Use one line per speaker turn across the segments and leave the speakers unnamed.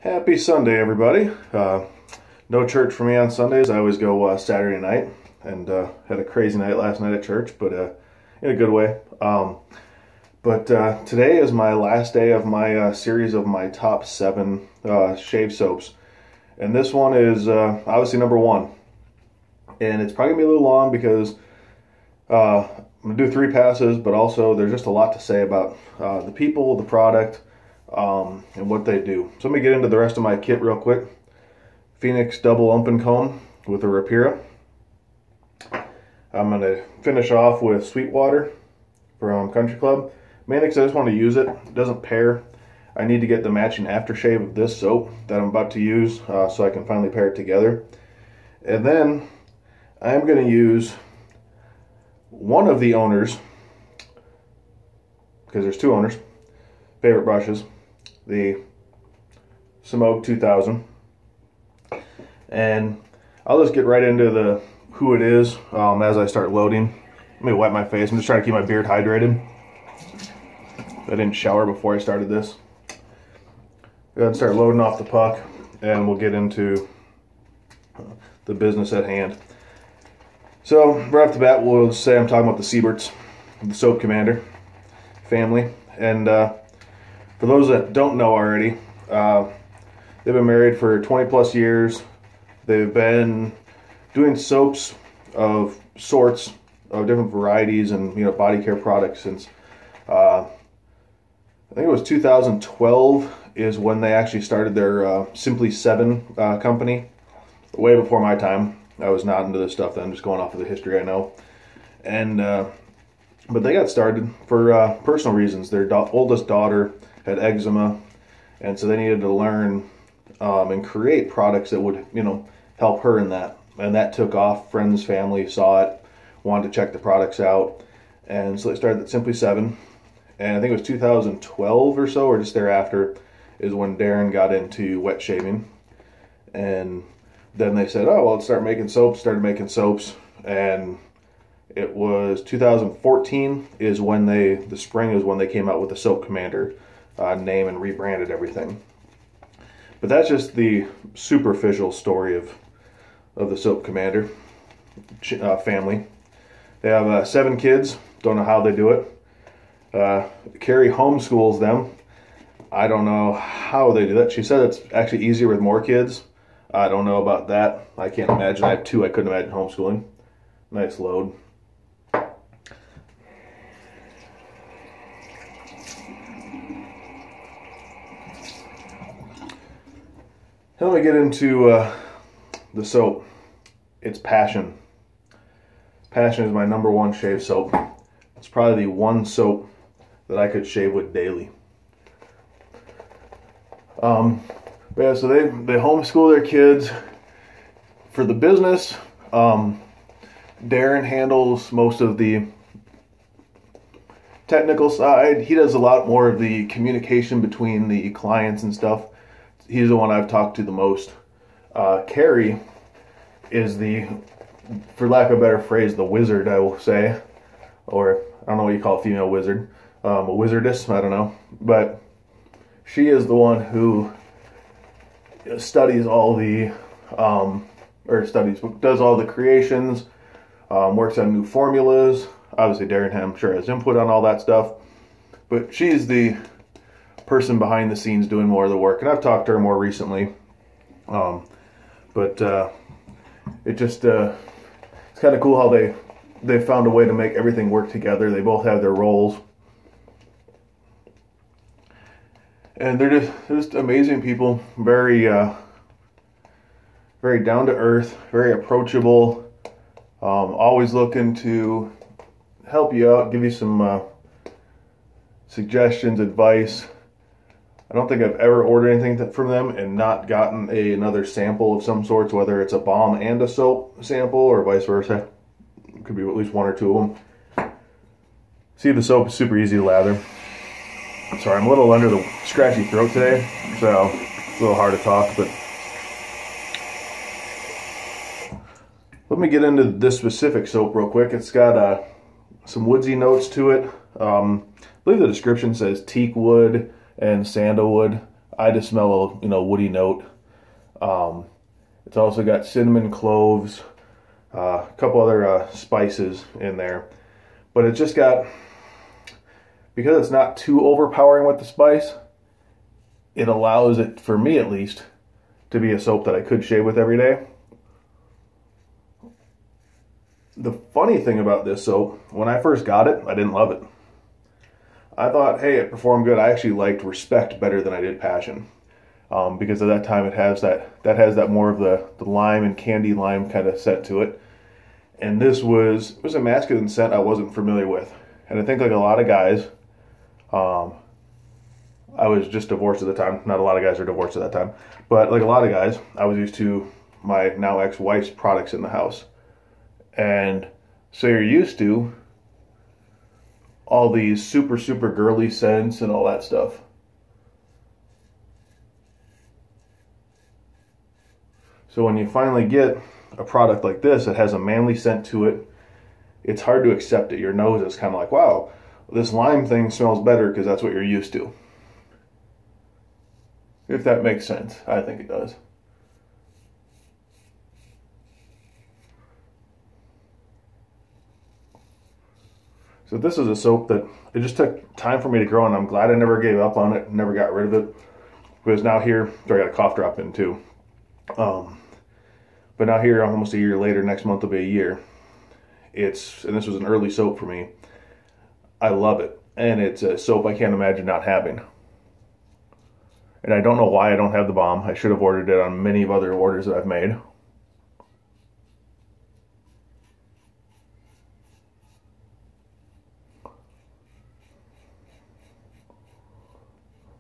Happy Sunday, everybody. No church for me on Sundays. I always go Saturday night, and had a crazy night last night at church, but in a good way. But today is my last day of my series of my top 7 shave soaps. And this one is obviously number 1. And it's probably going to be a little long because I'm going to do 3 passes, but also there's just a lot to say about the people, the product, and what they do. So let me get into the rest of my kit real quick. Phoenix double ump comb with a Rapira. I'm going to finish off with Sweetwater from Country Club. Mainly because I just want to use it. It doesn't pair. I need to get the matching aftershave of this soap that I'm about to use so I can finally pair it together. And then I'm going to use one of the owners, because there's 2 owners, favorite brushes, the Semogue 2000. And I'll just get right into who it is as I start loading. Let me wipe my face. I'm just trying to keep my beard hydrated. I didn't shower before I started this. Go ahead and start loading off the puck, and we'll get into the business at hand. So right off the bat, we'll just say I'm talking about the Sieberts, the Soap Commander family. And for those that don't know already, they've been married for 20 plus years. They've been doing soaps of sorts, of different varieties, and body care products since I think it was 2012 is when they actually started their Simply 7 company. Way before my time. I was not into this stuff then, just going off of the history I know. And but they got started for personal reasons. Their oldest daughter had eczema, and so they needed to learn and create products that would help her in that. And that took off. Friends, family saw it, wanted to check the products out, and so they started at Simply 7. And I think it was 2012 or so, or just thereafter, is when Darren got into wet shaving. And then they said, oh, well, let's start making soaps. Started making soaps. And it was 2014 is when the spring is when they came out with the Soap Commander name and rebranded everything. But that's just the superficial story of the Soap Commander family. They have 7 kids. Don't know how they do it. Carrie homeschools them. I don't know how they do that. She said it's actually easier with more kids. I don't know about that. I can't imagine. I have 2. I couldn't imagine homeschooling. Nice load. Now let me get into the soap. It's Passion. Passion is my number 1 shave soap. It's probably the one soap that I could shave with daily. But yeah, so they homeschool their kids. For the business, Darren handles most of the technical side. He does a lot more of the communication between the clients and stuff. He's the one I've talked to the most. Carrie is for lack of a better phrase, the wizard, I will say. Or, I don't know what you call a female wizard. A wizardess, I don't know. But she is the one who studies all the, does all the creations, works on new formulas. Obviously, Darren, I'm sure, has input on all that stuff. But she's the person behind the scenes doing more of the work. And I've talked to her more recently. It just, it's kind of cool how they found a way to make everything work together. They both have their roles. And they're just amazing people. Very, very down to earth, very approachable. Always looking to help you out, give you some suggestions, advice. I don't think I've ever ordered anything from them and not gotten another sample of some sorts, whether it's a balm and a soap sample or vice versa. It could be at least 1 or 2 of them. See, the soap is super easy to lather. Sorry, I'm a little under the scratchy throat today, so it's a little hard to talk, but let me get into this specific soap real quick. It's got some woodsy notes to it. I believe the description says teak wood and sandalwood. I just smell a woody note. It's also got cinnamon, cloves, a couple other spices in there. But it's just got, because it's not too overpowering with the spice, it allows it, for me at least, to be a soap that I could shave with every day. The funny thing about this soap, when I first got it, I didn't love it. I thought, hey, it performed good. I actually liked Respect better than I did Passion. Because at that time it has that more of the lime and candy lime kind of scent to it. And it was a masculine scent I wasn't familiar with. And I think like a lot of guys, I was just divorced at the time. Not a lot of guys are divorced at that time. But like a lot of guys, I was used to my now ex-wife's products in the house. And so you're used to all these super, super girly scents and all that stuff. So when you finally get a product like this that has a manly scent to it, it's hard to accept it. Your nose is kind of like, wow, this lime thing smells better because that's what you're used to. If that makes sense. I think it does. So this is a soap that it just took time for me to grow, and I'm glad I never gave up on it, never got rid of it. Because now here, so I got a cough drop in too. But now here, almost a year later, next month will be a year. And this was an early soap for me. I love it. And it's a soap I can't imagine not having. And I don't know why I don't have the balm. I should have ordered it on many of other orders that I've made.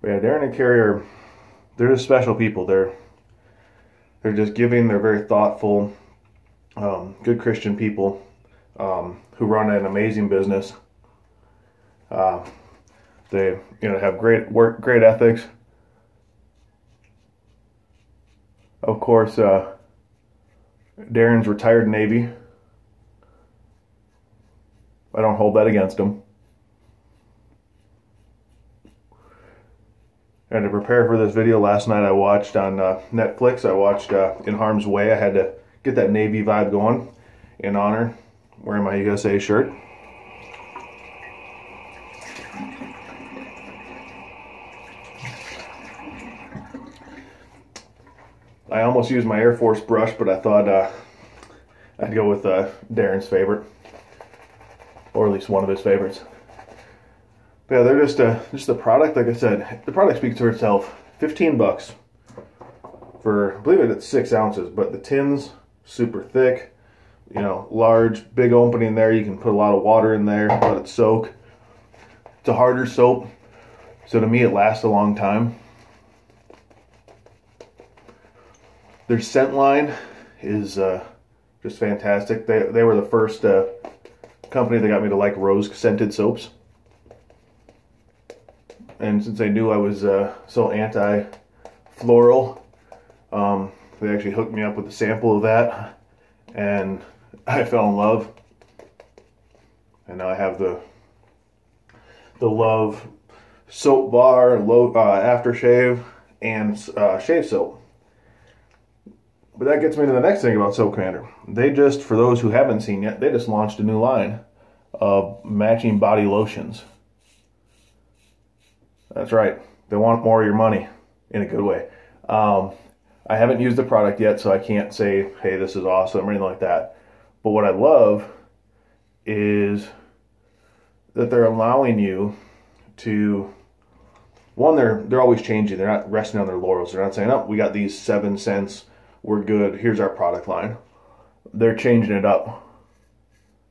But yeah, Darren and Carrie they're just special people. They're just giving. They're very thoughtful, good Christian people who run an amazing business. They have great work, great ethics. Of course, Darren's retired Navy. I don't hold that against him. And to prepare for this video, last night I watched on Netflix, I watched In Harm's Way. I had to get that Navy vibe going in honor, wearing my USA shirt. I almost used my Air Force brush, but I thought I'd go with Darren's favorite, or at least one of his favorites. But yeah, they're just the product. Like I said, the product speaks for itself. 15 bucks for, I believe it's 6 ounces, but the tin's super thick. Large, big opening there. You can put a lot of water in there, let it soak. It's a harder soap, so to me it lasts a long time. Their scent line is just fantastic. They were the first company that got me to like rose scented soaps. And since they knew I was so anti-floral, they actually hooked me up with a sample of that, and I fell in love. And now I have the Love soap bar, aftershave, and shave soap. But that gets me to the next thing about Soap Commander. They just, for those who haven't seen yet, they just launched a new line of matching body lotions. That's right. They want more of your money in a good way. I haven't used the product yet, so I can't say, hey, this is awesome or anything like that. But what I love is that they're allowing you to, one, they're always changing. They're not resting on their laurels. They're not saying, oh, we got these 7 cents. We're good. Here's our product line. They're changing it up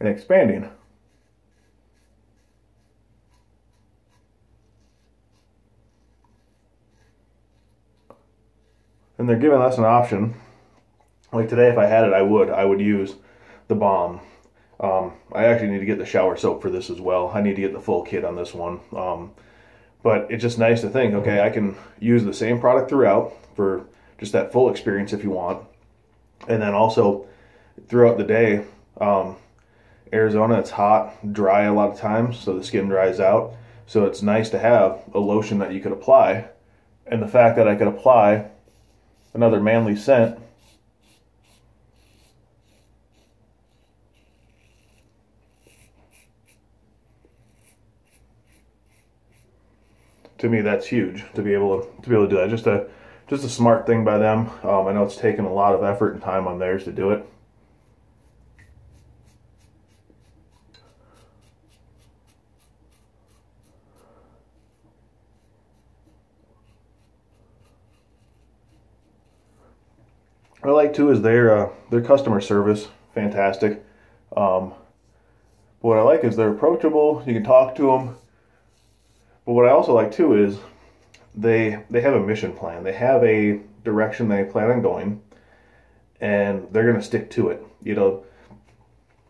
and expanding. And they're giving us an option. Like today, if I had it, I would use the balm. I actually need to get the shower soap for this as well. I need to get the full kit on this one. But it's just nice to think, okay, I can use the same product throughout for just that full experience if you want. And then also throughout the day, Arizona, it's hot, dry a lot of times, so the skin dries out. So it's nice to have a lotion that you could apply And the fact that I could apply another manly scent to me, that's huge to be able to do that. Just a smart thing by them. I know it's taken a lot of effort and time on theirs to do it. What I like too is their customer service, fantastic. But what I like is they're approachable. You can talk to them. But what I also like too is they have a mission plan. They have a direction they plan on going, and they're going to stick to it. You know,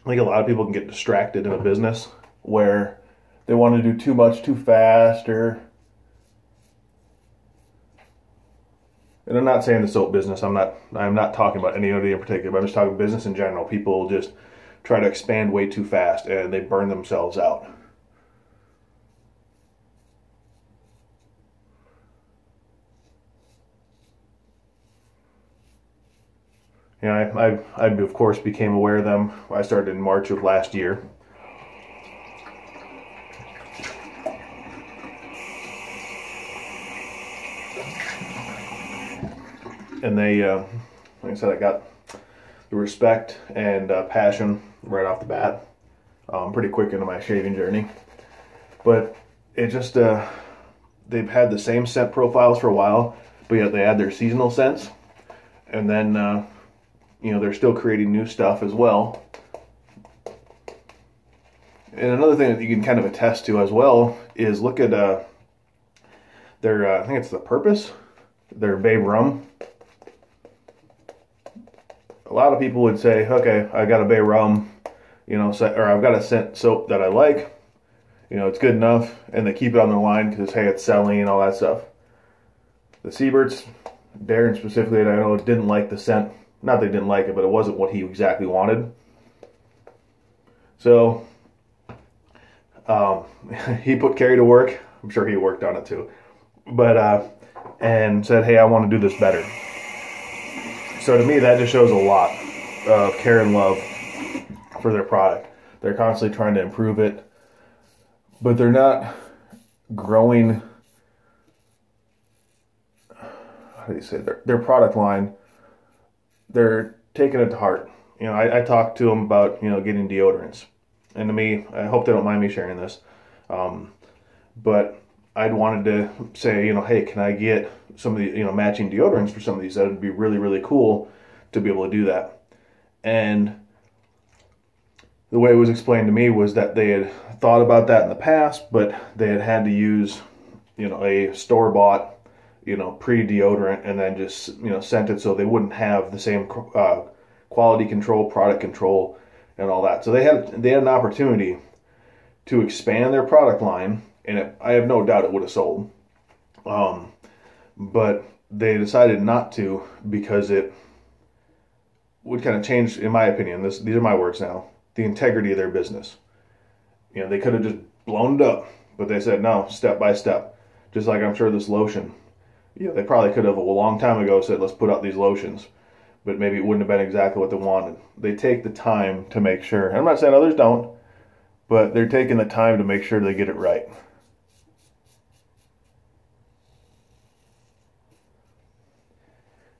I think a lot of people can get distracted in a business where they want to do too much too fast, or, and I'm not saying the soap business. I'm not talking about anybody in particular, but I'm just talking business in general. People just try to expand way too fast and they burn themselves out. You know, I of course became aware of them. I started in March of last year. And they, like I said, I got the respect and passion right off the bat, pretty quick into my shaving journey. But it just, they've had the same scent profiles for a while, but yet they add their seasonal scents. And then, you know, they're still creating new stuff as well. And another thing that you can kind of attest to as well is look at their, I think it's the Purpose, their Babe Rum. A lot of people would say, okay, I got a Babe Rum, you know, or I've got a scent soap that I like, you know, it's good enough, and they keep it on their line because, hey, it's selling and all that stuff. The Sieberts, Darren specifically, and I know, didn't like the scent. Not that he didn't like it, but it wasn't what he exactly wanted. So he put Carrie to work. I'm sure he worked on it too. But and said, hey, I want to do this better. So to me, that just shows a lot of care and love for their product. They're constantly trying to improve it, but they're not growing, how do you say, their product line. They're taking it to heart. You know, I talked to them about, you know, getting deodorants. And to me, I hope they don't mind me sharing this, but I'd wanted to say, you know, hey, can I get some of the, you know, matching deodorants for some of these? That would be really, really cool to be able to do that. And the way it was explained to me was that they had thought about that in the past, but they had to use, you know, a store-bought, you know, pre-deodorant, and then just, you know, sent it so they wouldn't have the same quality control, product control, and all that. So they had an opportunity to expand their product line, and I have no doubt it would have sold. But they decided not to because it would kind of change, in my opinion, these are my words now, the integrity of their business. You know, they could have just blown it up, but they said no, step by step. Just like I'm sure this lotion, you know, they probably could have a long time ago said, let's put out these lotions, but maybe it wouldn't have been exactly what they wanted. They take the time to make sure, and I'm not saying others don't, but they're taking the time to make sure they get it right.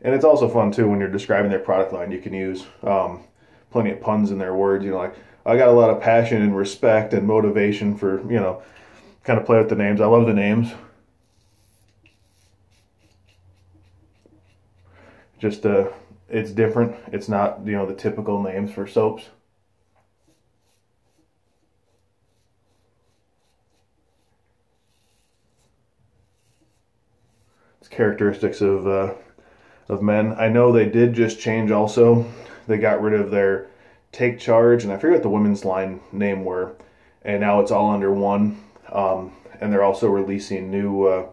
And it's also fun too when you're describing their product line. You can use plenty of puns in their words. You know, like, I got a lot of passion and respect and motivation for, you know, kind of play with the names. I love the names. Just it's different. It's not, you know, the typical names for soaps. It's characteristics of men. I know they did just change also. They got rid of their Take Charge, and I forget what the women's line name were, and now it's all under one. And they're also releasing new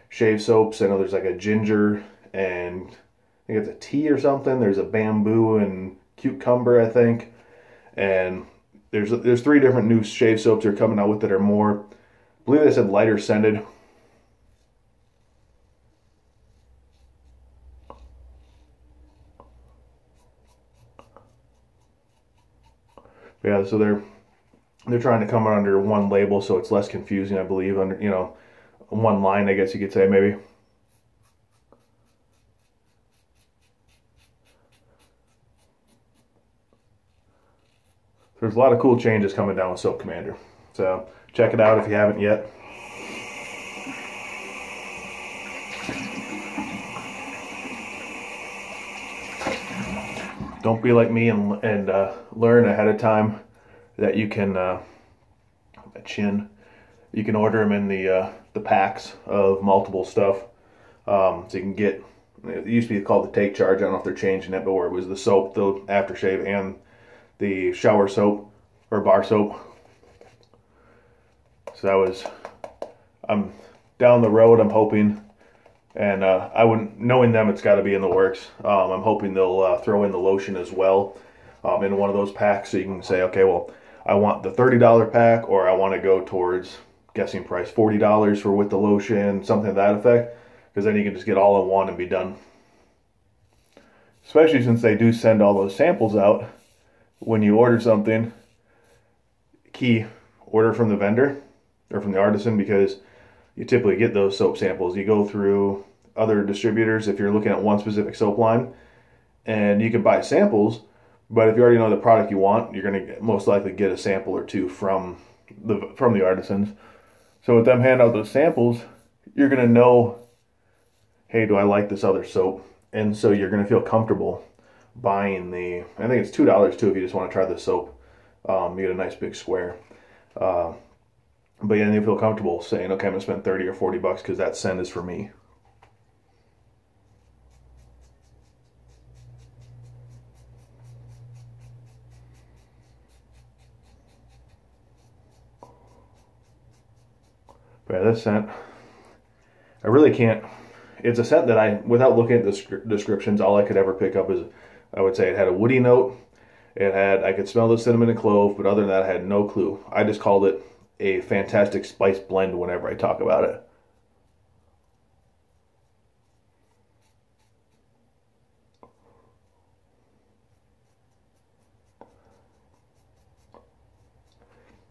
shave soaps. I know there's like a ginger, and I think it's a tea or something. There's a bamboo and cucumber, I think. And there's 3 different new shave soaps they're coming out with that are more, I believe they said lighter scented. But yeah, so they're trying to come under one label so it's less confusing, I believe, under, you know, one line, I guess you could say, maybe. There's a lot of cool changes coming down with Soap Commander. So check it out if you haven't yet. Don't be like me and learn ahead of time that you can you can order them in the packs of multiple stuff. So you can get, it used to be called the Take Charge. I don't know if they're changing it, but where it was the soap, the aftershave, and the shower soap or bar soap. So that was, I'm down the road, I'm hoping, and I wouldn't, knowing them, it's got to be in the works. I'm hoping they'll throw in the lotion as well in one of those packs, so you can say, okay, well, I want the $30 pack, or I want to go towards, guessing price, $40 for with the lotion, something to that effect, because then you can just get all in one and be done. Especially since they do send all those samples out when you order something. Key, order from the vendor or from the artisan, because you typically get those soap samples. You go through other distributors if you're looking at one specific soap line, and you can buy samples, but if you already know the product you want, you're going to most likely get a sample or two from the artisans. So with them hand out those samples, you're going to know, hey, do I like this other soap? And so you're going to feel comfortable buying the, I think it's $2 too if you just want to try the soap. You get a nice big square. But yeah, you feel comfortable saying, okay, I'm going to spend 30 or 40 bucks because that scent is for me. But yeah, this scent, I really can't, it's a scent that I, without looking at the descriptions, all I could ever pick up is, I would say it had a woody note. It had, I could smell the cinnamon and clove, but other than that, I had no clue. I just called it a fantastic spice blend whenever I talk about it.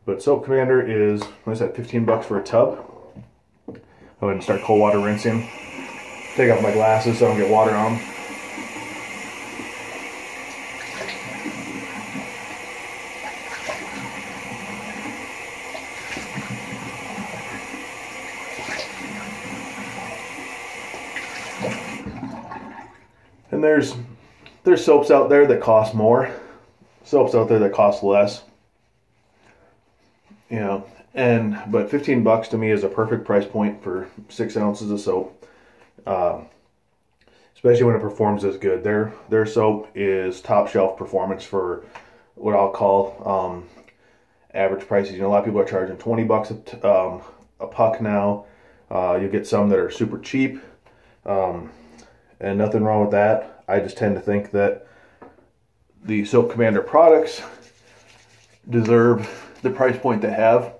But Soap Commander is, what is that, 15 bucks for a tub. Go ahead and start cold water rinsing. Take off my glasses so I don't get water on them. And there's soaps out there that cost more, soaps out there that cost less. You know, but 15 bucks to me is a perfect price point for 6 ounces of soap. Especially when it performs as good. Their soap is top shelf performance for what I'll call average prices. You know, a lot of people are charging 20 bucks a puck now. You get some that are super cheap. And nothing wrong with that. I just tend to think that the Soap Commander products deserve the price point they have.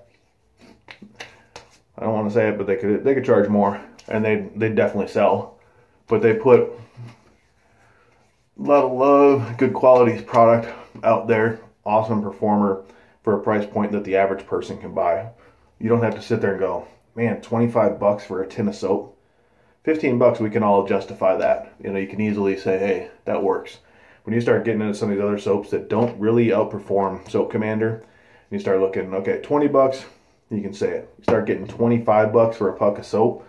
I don't want to say it, but they could charge more, and they definitely sell. But they put a lot of love, good quality product out there, awesome performer for a price point that the average person can buy. You don't have to sit there and go, man, 25 bucks for a tin of soap. 15 bucks, we can all justify that. You know, you can easily say, hey, that works. When you start getting into some of these other soaps that don't really outperform Soap Commander, and you start looking, okay, 20 bucks, you can say it. You start getting 25 bucks for a puck of soap,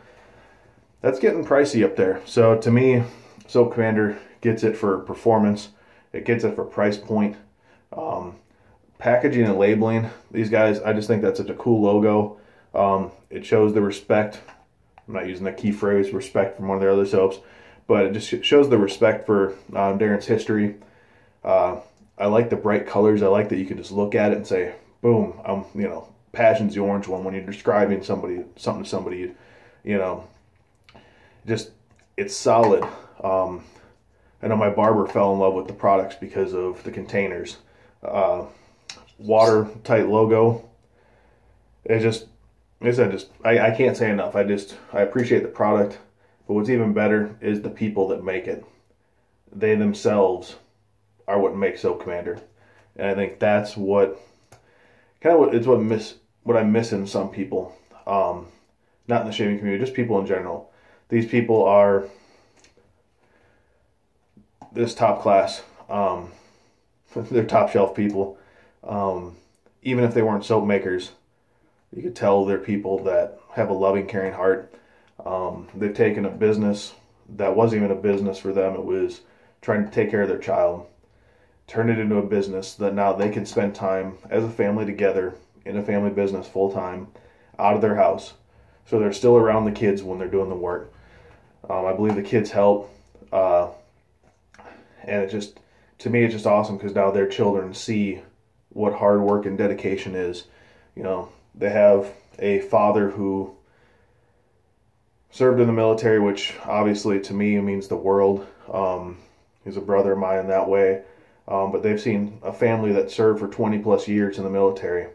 that's getting pricey up there. So to me, Soap Commander gets it for performance. It gets it for price point. Packaging and labeling, these guys, I just think that's such a cool logo. It shows the respect. I'm not using the key phrase, respect, from one of their other soaps, but it just shows the respect for Darren's history. I like the bright colors. I like that you can just look at it and say, boom, you know, Passion's the orange one when you're describing something to somebody, you know, just, it's solid. I know my barber fell in love with the products because of the containers. Watertight logo. It just, I can't say enough. I appreciate the product, but what's even better is the people that make it. They themselves are what makes Soap Commander. And I think that's what what I miss in some people. Not in the shaving community, just people in general. These people are this top class. They're top shelf people. Even if they weren't soap makers, you could tell they're people that have a loving, caring heart. They've taken a business that wasn't even a business for them. It was trying to take care of their child, turn it into a business that now they can spend time as a family together in a family business full time out of their house. So they're still around the kids when they're doing the work. I believe the kids help. And to me, it's just awesome because now their children see what hard work and dedication is. You know, they have a father who served in the military, which obviously to me means the world. He's a brother of mine in that way. But they've seen a family that served for 20 plus years in the military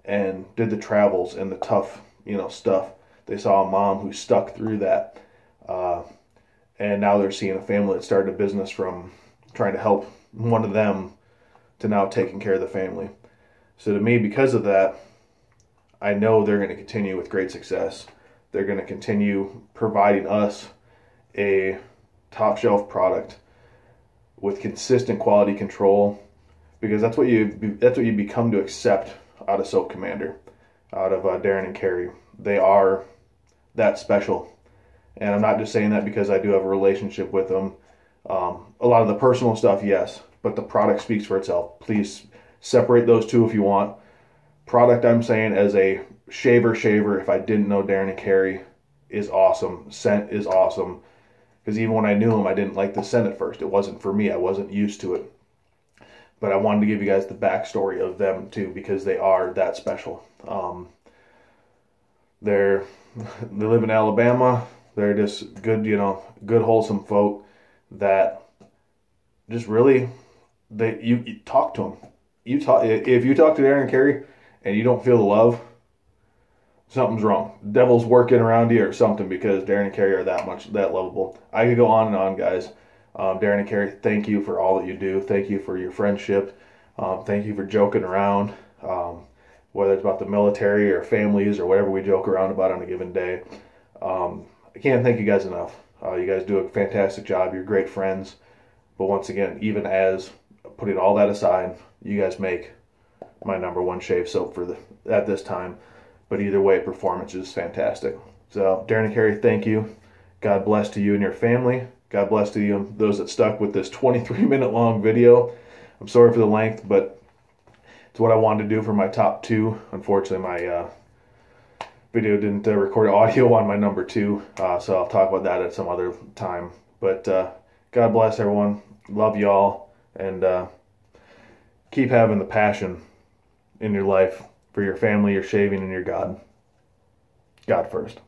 and did the travels and the tough, stuff. They saw a mom who stuck through that. And now they're seeing a family that started a business from trying to help one of them to now taking care of the family. So to me, because of that, I know they're going to continue with great success. They're going to continue providing us a top shelf product with consistent quality control, because that's what you become to accept out of Soap Commander, out of Darren and Carrie. They are that special. And I'm not just saying that because I do have a relationship with them. A lot of the personal stuff, yes, but the product speaks for itself. Please separate those two if you want. Product, I'm saying, as a shaver, if I didn't know Darren and Carrie, is awesome. Scent is awesome. Because even when I knew them, I didn't like the scent at first. It wasn't for me. I wasn't used to it. But I wanted to give you guys the backstory of them too, because they are that special. They live in Alabama. They're just good, good wholesome folk that just really, you talk to them. If you talk to Darren and Carrie and you don't feel the love, something's wrong. The devil's working around you or something, because Darren and Carrie are that lovable. I could go on and on, guys. Darren and Carrie, thank you for all that you do. Thank you for your friendship. Thank you for joking around, whether it's about the military or families or whatever we joke around about on a given day. I can't thank you guys enough. You guys do a fantastic job. You're great friends. But once again, even as putting all that aside, you guys make my #1 shave soap at this time. But either way, performance is fantastic. So, Darren and Carrie, thank you. God bless to you and your family. God bless to you, those that stuck with this 23-minute long video. I'm sorry for the length, but it's what I wanted to do for my top 2. Unfortunately, my video didn't record audio on my #2, so I'll talk about that at some other time. But God bless everyone. Love y'all, and keep having the passion in your life for your family, your shaving, and your God. God first.